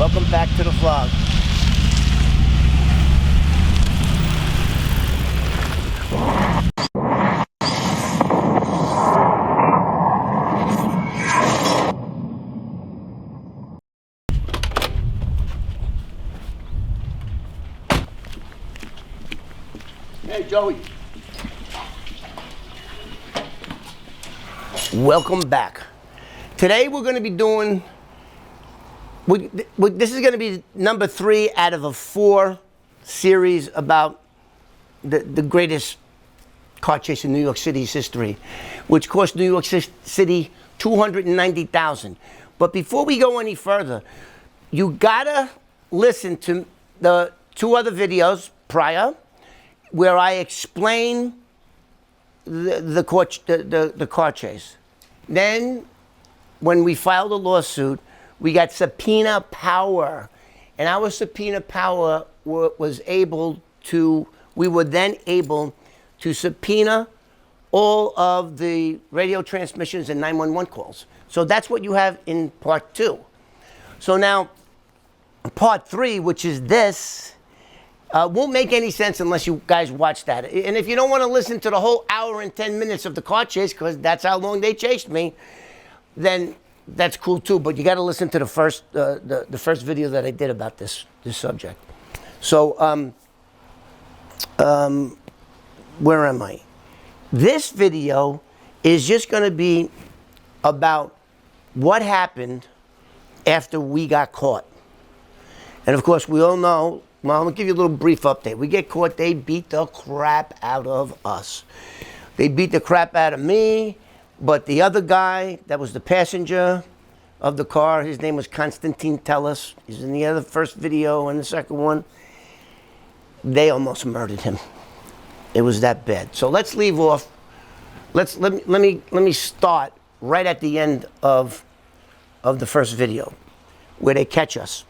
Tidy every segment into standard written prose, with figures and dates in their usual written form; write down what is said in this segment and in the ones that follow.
Welcome back to the vlog. Hey, Joey. Welcome back. Today we're going to be doing, this is going to be number 3 out of a 4 series about the greatest car chase in New York City's history, which cost New York City $290,000. But before we go any further, you gotta listen to the 2 other videos prior where I explain the car chase. Then, when we filed a lawsuit, we got subpoena power. And our subpoena power was able to, we were then able to subpoena all of the radio transmissions and 911 calls. So that's what you have in part 2. So now, part 3, which is this, won't make any sense unless you guys watch that. And if you don't want to listen to the whole hour and 10 minutes of the car chase, because that's how long they chased me, then that's cool too. But you got to listen to the first video that I did about this subject. So where am I? This video is just going to be about what happened after we got caught. And of course, we all know. Well, I'm going to give you a little brief update. We get caught, they beat the crap out of us. They beat the crap out of me, but the other guy that was the passenger of the car, his name was Konstantin Tellis. He's in the other first video and the second one. They almost murdered him. It was that bad. So let's leave off. Let me start right at the end of the first video where they catch us.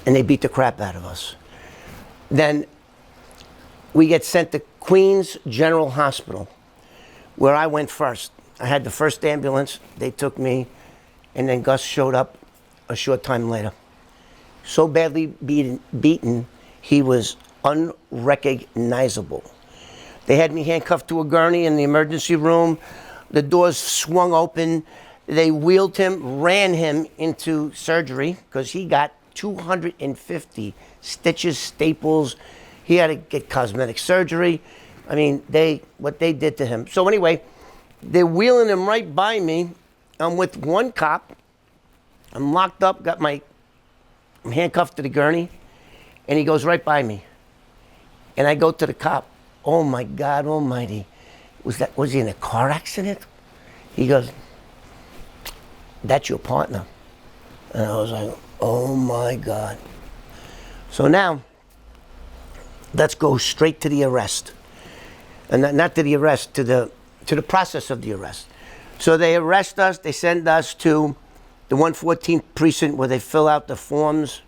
And they beat the crap out of us. Then we get sent to Queens General Hospital, where I went first. I had the first ambulance. They took me, and then Gus showed up a short time later. So badly beaten, he was unrecognizable. They had me handcuffed to a gurney in the emergency room. The doors swung open. They wheeled him, ran him into surgery, because he got 250 stitches, staples. He had to get cosmetic surgery. I mean, what they did to him. So anyway, they're wheeling him right by me. I'm with one cop. I'm locked up, I'm handcuffed to the gurney, and he goes right by me. And I go to the cop. Oh my God Almighty. Was he in a car accident? He goes, "That's your partner." And I was like, oh my God. So now, let's go straight to the arrest. And not to the arrest, to the process of the arrest. So they arrest us, they send us to the 114th precinct where they fill out the forms.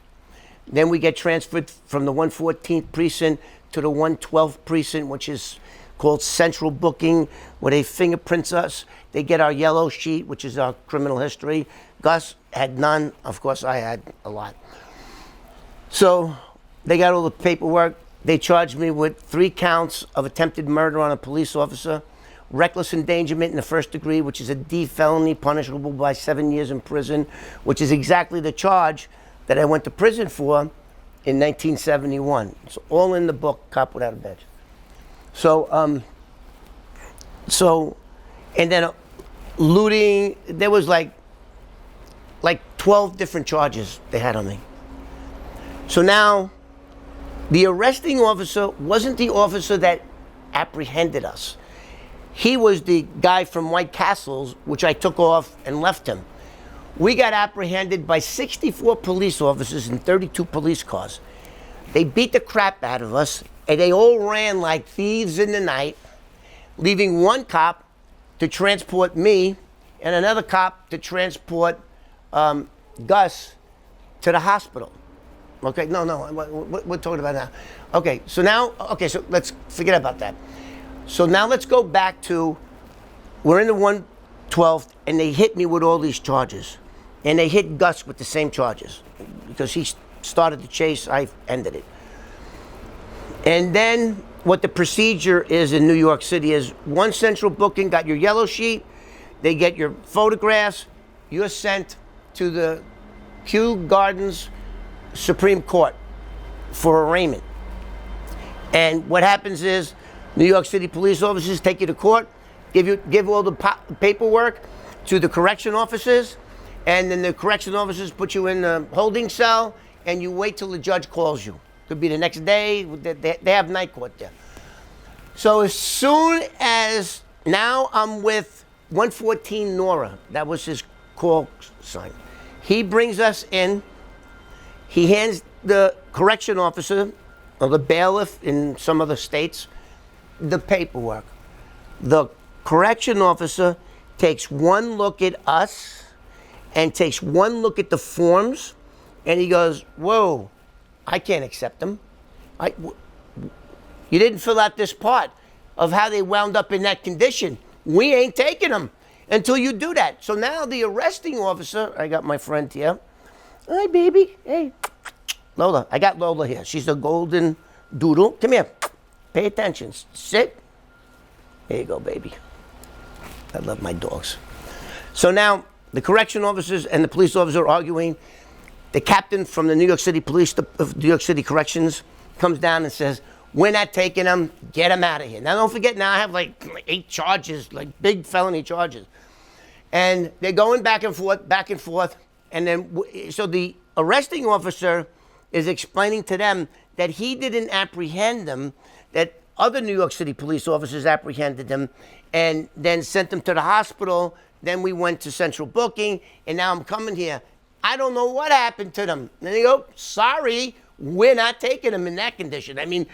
Then we get transferred from the 114th precinct to the 112th precinct, which is called central booking, where they fingerprint us. They get our yellow sheet, which is our criminal history. Gus had none. Of course, I had a lot. So they got all the paperwork. They charged me with 3 counts of attempted murder on a police officer, reckless endangerment in the first degree, which is a D felony punishable by 7 years in prison, which is exactly the charge that I went to prison for in 1971. It's all in the book, Cop Without a Badge. So, and then looting, there was like 12 different charges they had on me. So now, the arresting officer wasn't the officer that apprehended us. He was the guy from White Castles, which I took off and left him. We got apprehended by 64 police officers and 32 police cars. They beat the crap out of us, and they all ran like thieves in the night, leaving one cop to transport me and another cop to transport Gus to the hospital. Okay, no, what we're talking about now. Okay, so let's forget about that. So now let's go back to, we're in the 112th, and they hit me with all these charges. and they hit Gus with the same charges. Because he started the chase, I ended it. And then what the procedure is in New York City is one central booking, got your yellow sheet, they get your photographs, you're sent to the Kew Gardens Supreme Court for arraignment. And what happens is New York City police officers take you to court, give all the paperwork to the correction officers, and then the correction officers put you in the holding cell, and you wait till the judge calls you. Could be the next day. They have night court there. So as soon as, now I'm with 114 Nora. That was his call sign. He brings us in. He hands the correction officer, or the bailiff in some other states, the paperwork. The correction officer takes one look at us and takes one look at the forms, and he goes, whoa, I can't accept them. You didn't fill out this part of how they wound up in that condition. We ain't taking them until you do that. So now the arresting officer, I got my friend here. Hi, baby. Hey, Lola. I got Lola here. She's a golden doodle. Come here. Pay attention. Sit. There you go, baby. I love my dogs. So now the correction officers and the police officer are arguing. The captain from the New York City Police, New York City Corrections, comes down and says, we're not taking them, get them out of here. Now don't forget, now I have like 8 charges, like big felony charges. And they're going back and forth. And then, so the arresting officer is explaining to them that he didn't apprehend them, that other New York City police officers apprehended them and then sent them to the hospital. Then we went to central booking, and now I'm coming here. I don't know what happened to them. And they go, sorry, we're not taking them in that condition. I mean,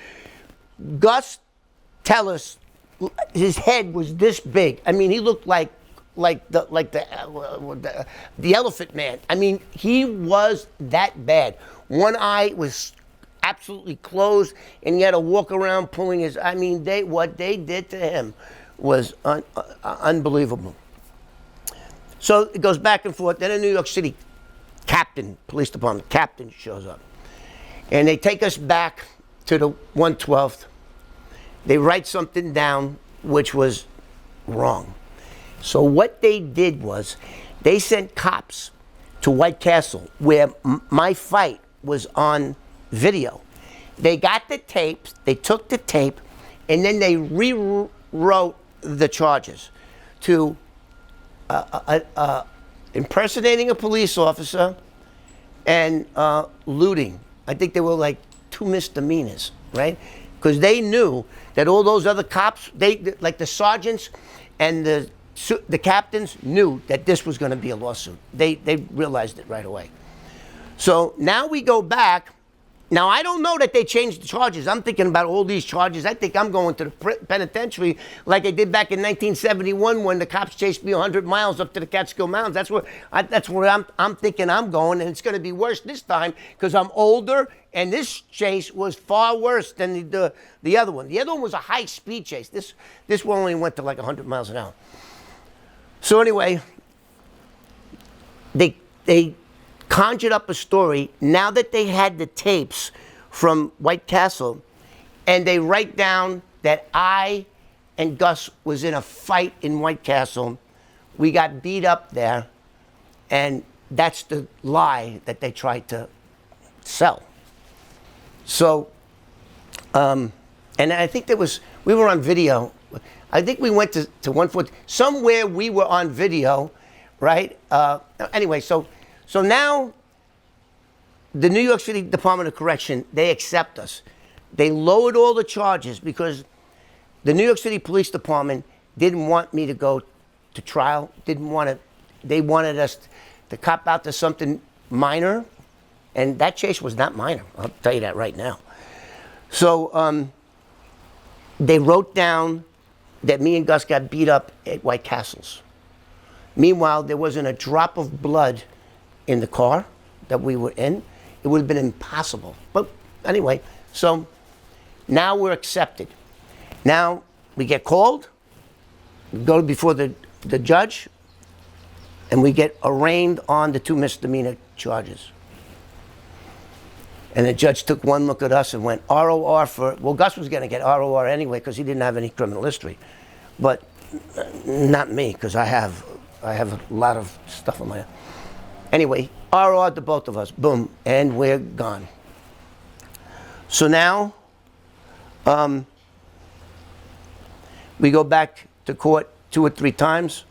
Gus Tellis, his head was this big. I mean, he looked like the Elephant Man. I mean, he was that bad. One eye was absolutely closed, and he had to walk around pulling his. I mean, what they did to him was unbelievable. So it goes back and forth. Then a New York City police department captain shows up, and they take us back to the 112th. They write something down which was wrong. So what they did was they sent cops to White Castle where my fight was on video. They got the tapes, they took the tape, and then they rewrote the charges to impersonating a police officer and looting. I think they were like 2 misdemeanors, right? Because they knew that all those other cops, like the sergeants and the captains, knew that this was going to be a lawsuit. They realized it right away. So now we go back. Now, I don't know that they changed the charges. I'm thinking about all these charges. I think I'm going to the penitentiary like I did back in 1971 when the cops chased me 100 miles up to the Catskill Mountains. That's where I'm thinking I'm going, and it's going to be worse this time because I'm older, and this chase was far worse than the other one. The other one was a high-speed chase. This one only went to like 100 miles an hour. So anyway, they conjured up a story now that they had the tapes from White Castle, and they write down that I and Gus was in a fight in White Castle. We got beat up there, and that's the lie that they tried to sell. So, and I think we were on video. I think we went to 140. Somewhere we were on video, right? Anyway, so now the New York City Department of Correction, they accept us. They lowered all the charges because the New York City Police Department didn't want me to go to trial. They wanted us to cop out to something minor, and that chase was not minor. I'll tell you that right now. So they wrote down that me and Gus got beat up at White Castles. Meanwhile, there wasn't a drop of blood in the car that we were in. It would have been impossible. But anyway, so now we're accepted. Now we get called, we go before the judge, and we get arraigned on the 2 misdemeanor charges. And the judge took one look at us and went, ROR for, well, Gus was going to get ROR anyway because he didn't have any criminal history. But not me, because I have a lot of stuff on my... Anyway, ROR to both of us, boom, and we're gone. So now, we go back to court 2 or 3 times.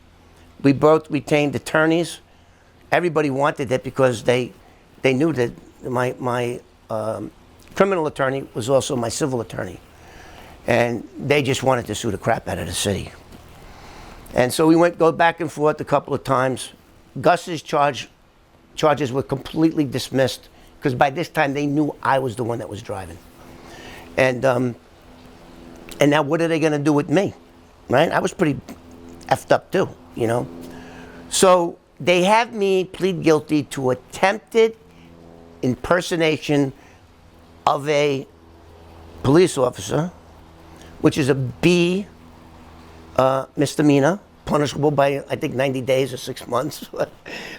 We both retained attorneys. Everybody wanted it because they knew that my criminal attorney was also my civil attorney. And they just wanted to sue the crap out of the city. And so we go back and forth a couple of times. Gus's charges were completely dismissed because by this time they knew I was the one that was driving. And now what are they going to do with me, right? I was pretty effed up too, you know? So they have me plead guilty to attempted impersonation of a police officer, which is a B misdemeanor, punishable by, I think, 90 days or 6 months.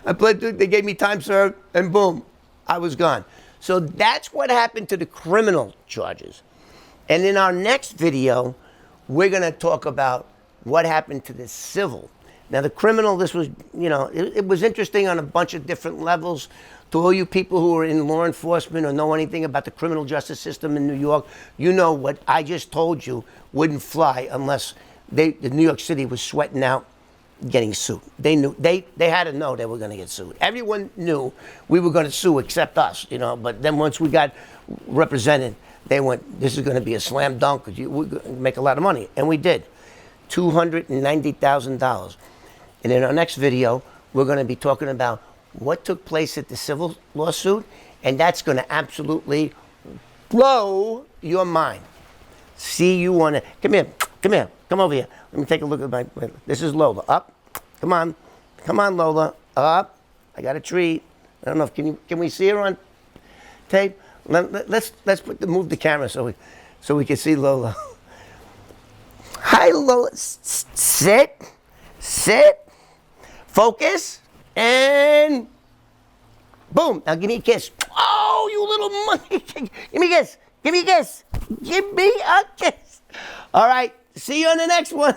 I pled, they gave me time served, and boom, I was gone. So that's what happened to the criminal charges. And in our next video, we're going to talk about what happened to the civil. Now, the criminal, this was, you know, it was interesting on a bunch of different levels. To all you people who are in law enforcement or know anything about the criminal justice system in New York, you know what I just told you wouldn't fly unless the New York City was sweating out getting sued. They knew, they had to know they were going to get sued. Everyone knew we were going to sue except us, you know, but then once we got represented, they went, this is going to be a slam dunk, we make a lot of money. And we did, $290,000. And in our next video, we're going to be talking about what took place at the civil lawsuit, and that's going to absolutely blow your mind. See you on it. Come here, come over here. Let me take a look at this is Lola. Up, come on Lola, up. I got a treat. I don't know if, can we see her on tape? Let's move the camera so we can see Lola. Hi Lola, sit, focus, and boom. Now give me a kiss. Oh, you little monkey. Give me a kiss. Give me a kiss. Give me a kiss. All right. See you on the next one.